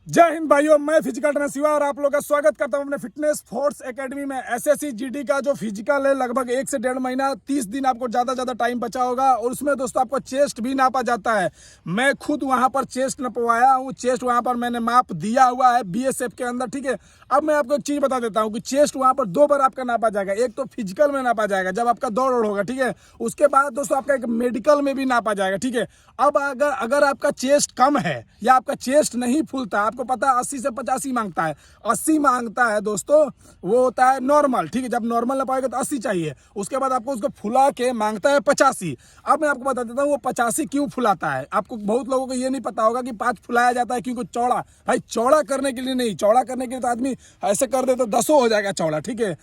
जय हिंद भाइयों, मैं फिजिकल ट्रेनर शिवा और आप लोगों का स्वागत करता हूं अपने फिटनेस फोर्स एकेडमी में। एसएससी जीडी का जो फिजिकल है लगभग 1 से 1.5 महीना 30 दिन आपको ज़्यादा टाइम बचा होगा और उसमें दोस्तों आपको चेस्ट भी नापा जाता है। मैं खुद वहां पर चेस्ट नपवाया हूं, चेस्ट वहां पर मैंने माप दिया हुआ है बीएसएफ के अंदर। ठीक है, अब मैं आपको एक चीज़ बता देता हूँ कि चेस्ट वहाँ पर 2 बार आपका नापा जाएगा। एक तो फिजिकल में नापा जाएगा जब आपका दौड़ होगा, ठीक है। उसके बाद दोस्तों आपका एक मेडिकल में भी नापा जाएगा, ठीक है। अब अगर आपका चेस्ट कम है या आपका चेस्ट नहीं फूलता, आपको पता है 80 से 85 मांगता है, 80 मांगता है दोस्तों, वो होता है नॉर्मल, ठीक है। जब नॉर्मल नापाएगा तो 80 चाहिए, उसके बाद आपको उसको फुला के मांगता है 85। अब मैं आपको बता देता हूँ वो 85 क्यों फुलाता है। आपको बहुत लोगों को ये नहीं पता होगा कि 5 फुलाया जाता है क्योंकि चौड़ा, भाई चौड़ा करने के लिए नहीं, चौड़ा करने के लिए तो आदमी ऐसे कर दे तो 10 हो जाएगा चौड़ा, ठीक है।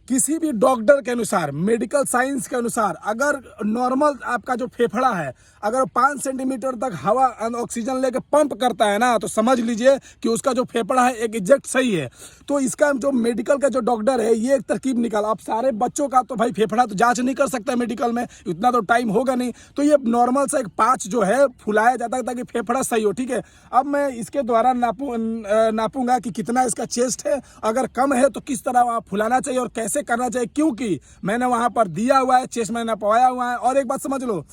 किसी भी डॉक्टर के अनुसार, मेडिकल साइंस के अनुसार, अगर नॉर्मल आपका जो फेफड़ा है अगर 5 सेंटीमीटर तक हवा ऑक्सीजन लेके पंप करता है ना, तो समझ लीजिए कि उसका जो फेफड़ा है एक एग्जैक्ट सही है। तो इसका जो मेडिकल का जो डॉक्टर है ये एक तरकीब निकाला। अब सारे बच्चों का तो भाई फेफड़ा तो जांच नहीं कर सकता मेडिकल में, इतना तो टाइम होगा नहीं, तो ये नॉर्मल सा एक 5 जो है फुलाया जाता है ताकि फेफड़ा सही हो, ठीक है। अब मैं इसके द्वारा नापूंगा कि कितना इसका चेस्ट है, अगर कम है तो किस तरह वहाँ फुलाना चाहिए और कैसे करना चाहिए, क्योंकि मैंने वहां पर दिया हुआ है, चेस्ट मैंने नपवाया हुआ है। और एक बात समझ लो,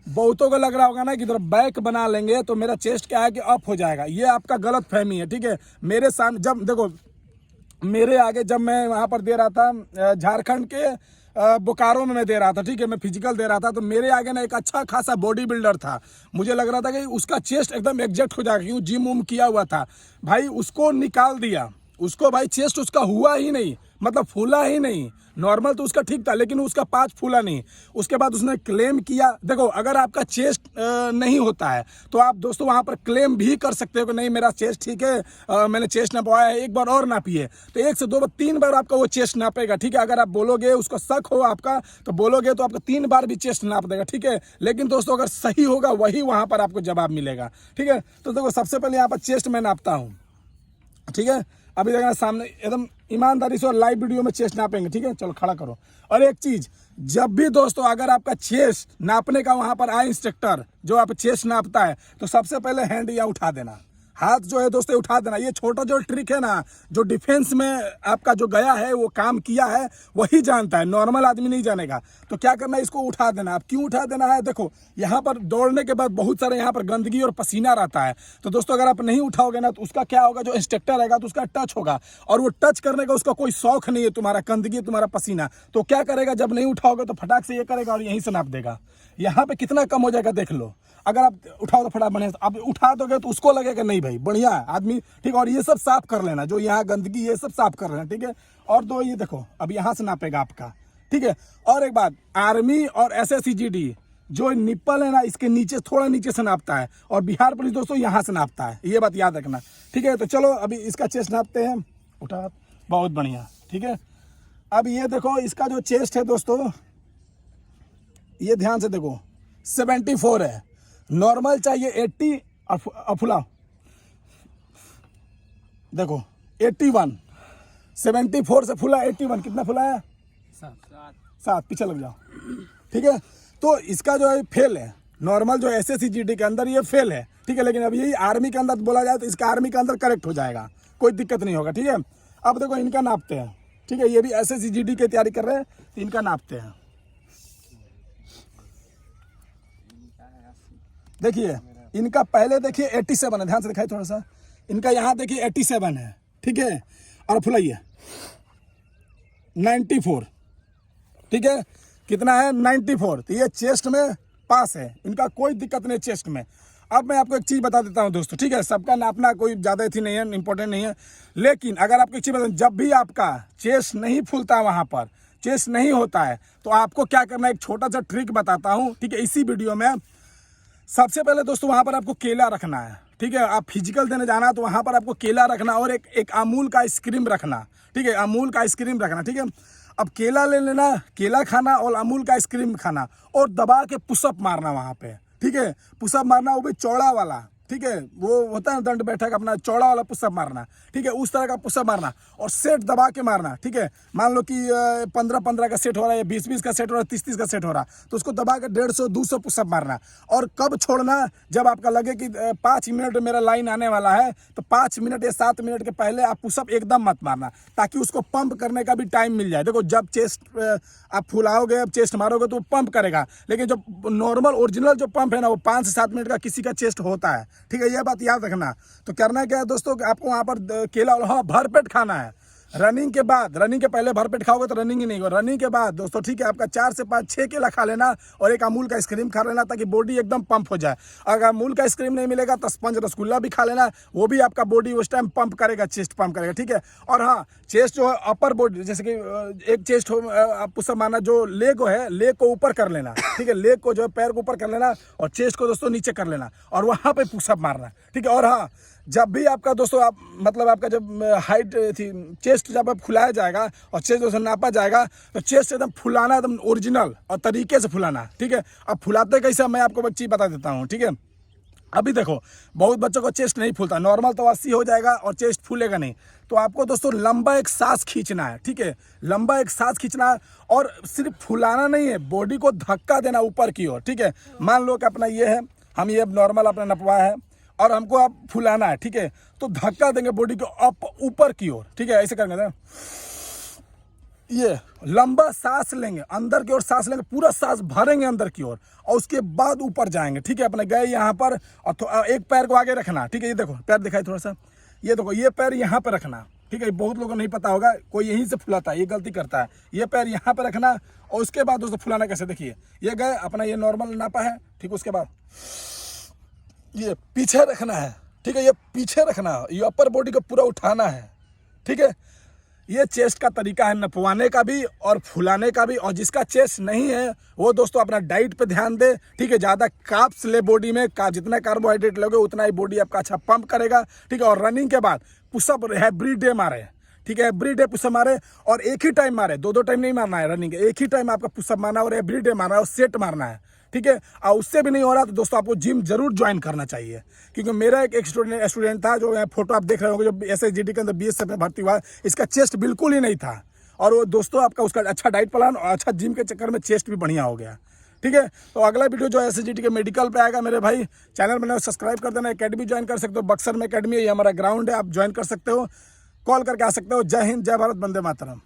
बहुतों को लग रहा होगा ना कि इधर बैक बना लेंगे तो मेरा चेस्ट क्या है कि अप हो जाएगा, ये आपका गलत फहमी है, ठीक है। मेरे सामने जब देखो, मेरे आगे जब मैं वहां पर दे रहा था झारखंड के बोकारो में मैं दे रहा था, ठीक है, मैं फिजिकल दे रहा था, तो मेरे आगे ना एक अच्छा खासा बॉडी बिल्डर था। मुझे लग रहा था कि उसका चेस्ट एकदम एग्जैक्ट हो जाएगा क्योंकि जिम उम किया हुआ था। भाई उसको निकाल दिया, उसको भाई चेस्ट उसका हुआ ही नहीं, मतलब फूला ही नहीं। नॉर्मल तो उसका ठीक था लेकिन उसका 5 फूला नहीं। उसके बाद उसने क्लेम किया। देखो, अगर आपका चेस्ट नहीं होता है तो आप दोस्तों वहां पर क्लेम भी कर सकते हो कि नहीं मेरा चेस्ट ठीक है, मैंने चेस्ट नापवाया है, एक बार और नापिए। तो 1 से 2 बार 3 बार आपका वो चेस्ट नापेगा, ठीक है। अगर आप बोलोगे, उसको शक हो आपका तो बोलोगे तो आपका 3 बार भी चेस्ट नाप देगा, ठीक है। लेकिन दोस्तों अगर सही होगा वही वहां पर आपको जवाब मिलेगा, ठीक है। तो देखो, सबसे पहले यहाँ पर चेस्ट मैं नापता हूँ, ठीक है। अभी देखना सामने एकदम ईमानदारी से और लाइव वीडियो में चेस्ट नापेंगे, ठीक है। चलो खड़ा करो। और एक चीज, जब भी दोस्तों अगर आपका चेस्ट नापने का वहां पर आए इंस्ट्रक्टर जो आप चेस्ट नापता है, तो सबसे पहले हैंड या उठा देना, हाथ जो है दोस्तों उठा देना। ये छोटा जो ट्रिक है ना, जो डिफेंस में आपका जो गया है वो काम किया है वही जानता है, नॉर्मल आदमी नहीं जानेगा। तो क्या करना है, इसको उठा देना। अब क्यों उठा देना है, देखो यहाँ पर दौड़ने के बाद बहुत सारे यहाँ पर गंदगी और पसीना रहता है, तो दोस्तों अगर आप नहीं उठाओगे ना तो उसका क्या होगा, जो इंस्ट्रक्टर रहेगा तो उसका टच होगा और वो टच करने का उसका कोई शौक नहीं है, तुम्हारा गंदगी तुम्हारा पसीना। तो क्या करेगा, जब नहीं उठाओगे तो फटाक से ये करेगा और यहीं से नाप देगा। यहाँ पे कितना कम हो जाएगा देख लो। अगर आप उठाओ तो फटाफट बढ़िया, आप उठा दोगे तो उसको लगेगा नहीं भाई बढ़िया आदमी, ठीक। और ये सब साफ कर लेना, जो यहाँ गंदगी ये सब साफ कर लेना, ठीक है। और दो ये देखो, अब यहाँ से नापेगा आपका, ठीक है। और एक बात, आर्मी और एसएससी जीडी जो निप्पल है ना, इसके नीचे थोड़ा नीचे से नापता है और बिहार पुलिस दोस्तों यहाँ से नापता है, ये बात याद रखना, ठीक है। तो चलो अभी इसका चेस्ट नापते हैं। उठा, बहुत बढ़िया, ठीक है। अब ये देखो, इसका जो चेस्ट है दोस्तों, ये ध्यान से देखो 74 है, नॉर्मल चाहिए 80 और फुला देखो 81, 74 से फुला 81, कितना फुला है 7, पीछे लग जाओ, ठीक है। तो इसका जो है फेल है, नॉर्मल जो एसएससी जीडी के अंदर ये फेल है, ठीक है। लेकिन अब यही आर्मी के अंदर बोला जाए तो इसका आर्मी के अंदर करेक्ट हो जाएगा, कोई दिक्कत नहीं होगा, ठीक है। अब देखो इनका नापते हैं, ठीक है। ये भी एसएससी जीडी की तैयारी कर रहे हैं तो इनका नापते हैं। देखिए इनका पहले देखिए 87 है, ध्यान से दिखाई थोड़ा सा, इनका यहाँ देखिए 87 है, ठीक है। और फुलाइए 94, ठीक है। कितना है 94, तो ये चेस्ट में पास है, इनका कोई दिक्कत नहीं चेस्ट में। अब मैं आपको एक चीज़ बता देता हूँ दोस्तों, ठीक है। सबका नापना कोई ज़्यादा थी नहीं है, इंपॉर्टेंट नहीं है। लेकिन अगर आपको एक चीज़ बता, जब भी आपका चेस्ट नहीं फूलता, वहाँ पर चेस्ट नहीं होता है, तो आपको क्या करना है, एक छोटा सा ट्रिक बताता हूँ, ठीक है, इसी वीडियो में। सबसे पहले दोस्तों वहां पर आपको केला रखना है, ठीक है। आप फिजिकल देने जाना तो वहां पर आपको केला रखना और एक अमूल का आइसक्रीम रखना, ठीक है, अमूल का आइसक्रीम रखना, ठीक है। अब केला ले लेना, केला खाना और अमूल का आइसक्रीम खाना और दबा के पुशअप मारना वहां पे, ठीक है। पुशअप मारना वो भी चौड़ा वाला, ठीक है, वो होता है दंड बैठक अपना चौड़ा वाला पुशअप मारना, ठीक है, उस तरह का पुशअप मारना और सेट दबा के मारना, ठीक है। मान लो कि 15-15 का सेट हो रहा है या 20-20 का सेट हो रहा है, 30-30 का सेट हो रहा है, तो उसको दबा के 150-200 पुशअप मारना। और कब छोड़ना, जब आपका लगे कि 5 मिनट मेरा लाइन आने वाला है, तो 5 मिनट या 7 मिनट के पहले आप पुशअप एकदम मत मारना, ताकि उसको पंप करने का भी टाइम मिल जाए। देखो, जब चेस्ट आप फुलाओगे, अब चेस्ट मारोगे तो वो पंप करेगा, लेकिन जो नॉर्मल ओरिजिनल जो पंप है ना, वो 5 से 7 मिनट का किसी का चेस्ट होता है, ठीक है। यह बात याद रखना। तो करना क्या है दोस्तों, आपको वहाँ पर केला और हाँ भरपेट खाना है। रनिंग के बाद, रनिंग के पहले भरपेट खाओगे तो रनिंग ही नहीं होगा। रनिंग के बाद दोस्तों, ठीक है, आपका 4 से 5 6 केला खा लेना और एक अमूल का आइसक्रीम खा लेना, ताकि बॉडी एकदम पंप हो जाए। अगर अमूल का आइसक्रीम नहीं मिलेगा तो स्पंज रसगुल्ला भी खा लेना, वो भी आपका बॉडी उस टाइम पंप करेगा, चेस्ट पंप करेगा, ठीक है। और हाँ, चेस्ट जो है अपर बॉडी, जैसे कि एक चेस्ट हो, आप पुशअप मारना, जो लेग है, लेग को ऊपर कर लेना, ठीक है, लेग को जो है पैर को ऊपर कर लेना और चेस्ट को दोस्तों नीचे कर लेना और वहाँ पे पुशअप मारना, ठीक है। और हाँ, जब भी आपका दोस्तों आप मतलब आपका जब हाइट थी, चेस्ट जब आप फुलाया जाएगा और चेस्ट दोस्तों नापा जाएगा, तो चेस्ट एकदम फुलाना, एकदम ओरिजिनल और तरीके से फुलाना, ठीक है। अब फुलाते कैसे, मैं आपको एक चीज़ बता देता हूँ, ठीक है। अभी देखो, बहुत बच्चों को चेस्ट नहीं फूलता, नॉर्मल तो 80 हो जाएगा और चेस्ट फूलेगा नहीं। तो आपको दोस्तों लंबा एक सांस खींचना है, ठीक है, लंबा एक सांस खींचना है और सिर्फ फुलाना नहीं है, बॉडी को धक्का देना ऊपर की ओर, ठीक है। मान लो कि अपना ये है, हम ये नॉर्मल अपना नपवा है और हमको अब फुलाना है, ठीक है, तो धक्का देंगे बॉडी को अप ऊपर की ओर, ठीक है, ऐसे करेंगे। ये लंबा सांस लेंगे, अंदर की ओर सांस लेंगे, पूरा सांस भरेंगे अंदर की ओर और उसके बाद ऊपर जाएंगे, ठीक है। अपने गए यहाँ पर और एक पैर को आगे रखना, ठीक है। ये देखो पैर दिखाई थोड़ा सा, ये देखो, ये पैर यहाँ पर रखना, ठीक है। बहुत लोगों को नहीं पता होगा, कोई यहीं से फुलाता है, ये गलती करता है। ये पैर यहाँ पर रखना और उसके बाद दोस्तों फुलाना कैसे, देखिए, ये गए अपना, ये नॉर्मल नापा है, ठीक, उसके बाद ये पीछे रखना है, ठीक है, ये पीछे रखना है, ये अपर बॉडी को पूरा उठाना है, ठीक है। ये चेस्ट का तरीका है नपवाने का भी और फुलाने का भी। और जिसका चेस्ट नहीं है वो दोस्तों अपना डाइट पे ध्यान दे, ठीक है। ज़्यादा कार्ब्स ले बॉडी में, जितना कार्बोहाइड्रेट लोगे उतना ही बॉडी आपका अच्छा पंप करेगा, ठीक है। और रनिंग के बाद पुशअप एवरी डे मारे, ठीक है, एवरी डे पुशअप मारे और एक ही टाइम मारे, 2-2 टाइम नहीं मारना है रनिंग, एक ही टाइम आपका पुशअप मारना और एवरी डे मारना है और सेट मारना है, ठीक है। और उससे भी नहीं हो रहा तो दोस्तों आपको जिम जरूर ज्वाइन करना चाहिए, क्योंकि मेरा एक स्टूडेंट था, जो फोटो आप देख रहे होंगे, जो SSGD के अंदर BSF में भर्ती हुआ है, इसका चेस्ट बिल्कुल ही नहीं था और वो दोस्तों आपका उसका अच्छा डाइट प्लान और अच्छा जिम के चक्कर में चेस्ट भी बढ़िया हो गया, ठीक है। तो अगला वीडियो जो SSGD के मेडिकल पे आएगा मेरे भाई, चैनल बनाओ, सब्सक्राइब कर देना। एकेडमी ज्वाइन कर सकते हो, बक्सर में एकेडमी है, ये हमारा ग्राउंड है, आप ज्वाइन कर सकते हो, कॉल करके आ सकते हो। जय हिंद, जय भारत, वंदे मातरम।